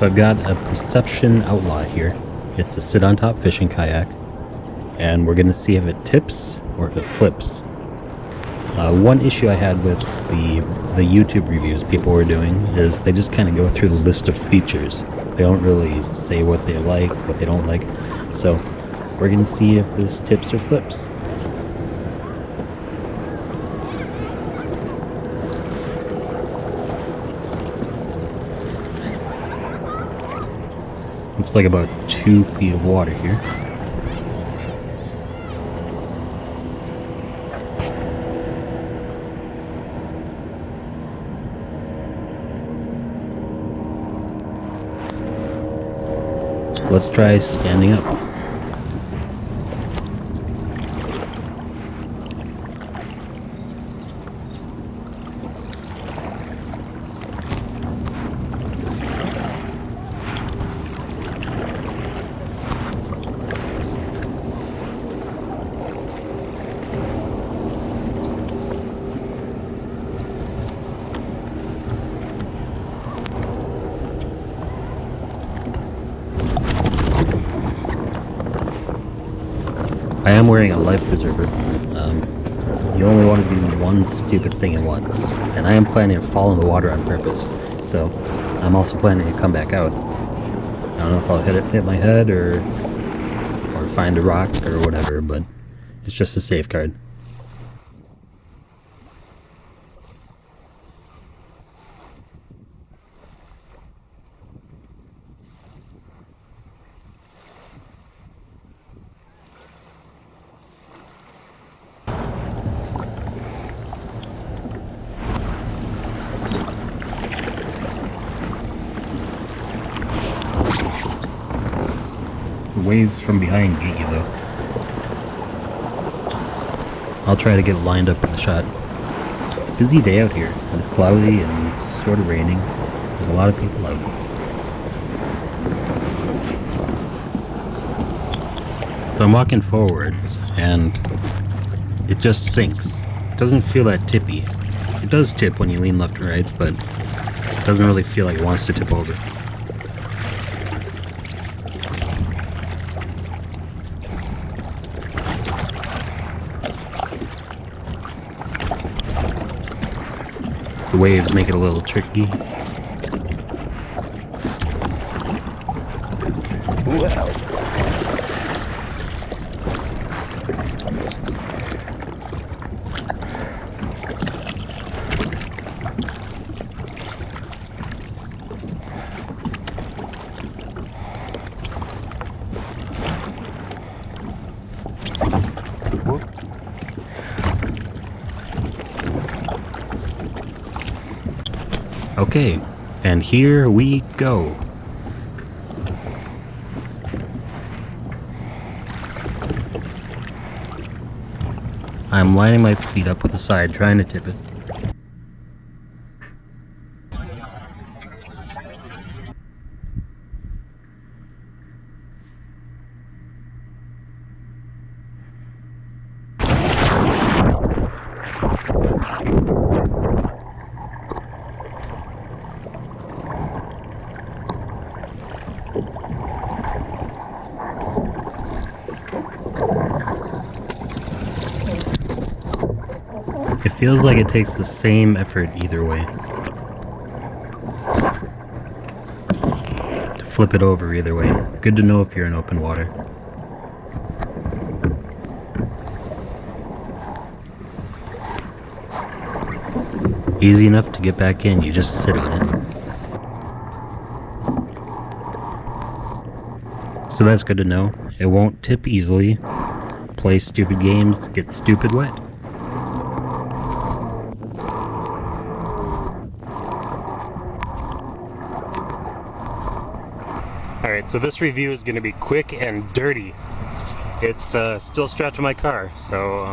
So I've got a Perception Outlaw here. It's a sit-on-top fishing kayak, and we're going to see if it tips or if it flips. One issue I had with the YouTube reviews people were doing is they just kind of go through the list of features. They don't really say what they like, what they don't like. So we're going to see if this tips or flips. Looks like about 2 feet of water here. Let's try standing up. I am wearing a life preserver. You only want to do one stupid thing at once, and I am planning to fall in the water on purpose. So I'm also planning to come back out. I don't know if I'll hit my head or find a rock or whatever, but it's just a safeguard. Waves from behind get you though. I'll try to get lined up for the shot. It's a busy day out here. It's cloudy and it's sort of raining. There's a lot of people out. So I'm walking forwards and it just sinks. It doesn't feel that tippy. It does tip when you lean left or right, but it doesn't really feel like it wants to tip over. The waves make it a little tricky. Okay, and here we go. I'm lining my feet up with the side, trying to tip it. It feels like it takes the same effort either way. To flip it over either way. Good to know if you're in open water. Easy enough to get back in, you just sit on it. So that's good to know. It won't tip easily. Play stupid games, get stupid wet. Alright, so this review is going to be quick and dirty. It's still strapped to my car, so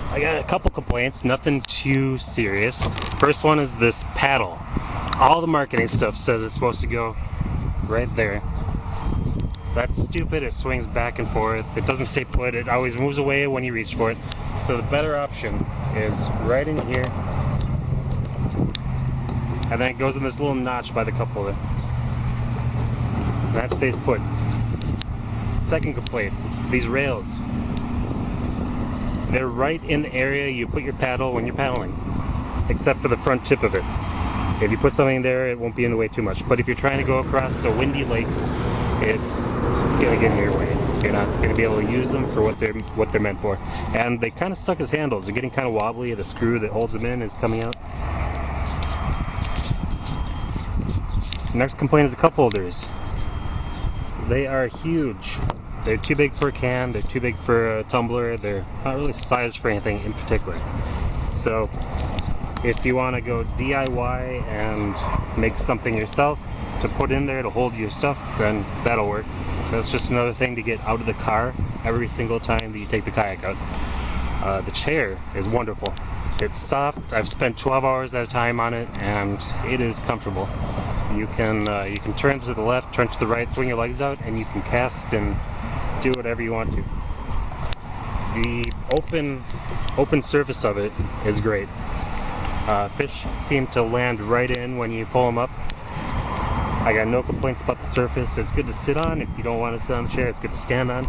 I got a couple complaints, nothing too serious. First one is this paddle. All the marketing stuff says it's supposed to go right there. That's stupid, it swings back and forth, it doesn't stay put, it always moves away when you reach for it. So the better option is right in here, and then it goes in this little notch by the cup holder. that stays put. Second complaint, these rails. They're right in the area you put your paddle when you're paddling, except for the front tip of it. If you put something there, it won't be in the way too much. But if you're trying to go across a windy lake, it's gonna get in your way. You're not gonna be able to use them for what they're meant for. And they kind of suck as handles. They're getting kind of wobbly. The screw that holds them in is coming out. Next complaint is the cup holders. They are huge. They're too big for a can, they're too big for a tumbler, they're not really sized for anything in particular. So if you want to go DIY and make something yourself to put in there to hold your stuff, then that'll work. That's just another thing to get out of the car every single time that you take the kayak out. The chair is wonderful. It's soft. I've spent 12 hours at a time on it, and it is comfortable. You can turn to the left, turn to the right, swing your legs out, and you can cast and do whatever you want to. The open surface of it is great. Fish seem to land right in when you pull them up. I got no complaints about the surface. It's good to sit on. If you don't want to sit on the chair, it's good to stand on.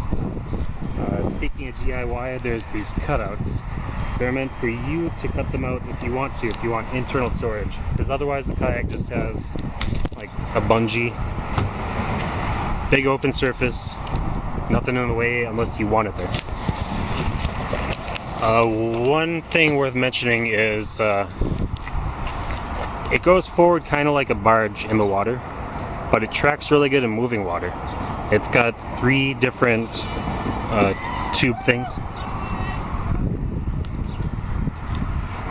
Speaking of DIY, there's these cutouts. They're meant for you to cut them out if you want internal storage. Because otherwise the kayak just has like a bungee, big open surface, nothing in the way unless you want it there. One thing worth mentioning is it goes forward kind of like a barge in the water, but it tracks really good in moving water. It's got 3 different tube things,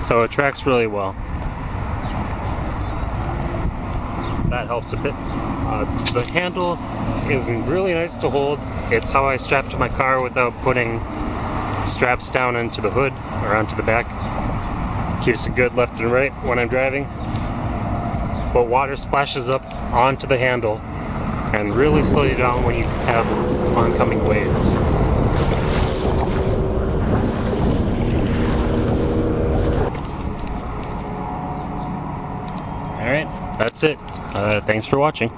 so it tracks really well. That helps a bit. The handle is really nice to hold. It's how I strap to my car without putting straps down into the hood or onto the back. Keeps it good left and right when I'm driving. But water splashes up onto the handle and really slows you down when you have oncoming waves. Alright, that's it. Thanks for watching.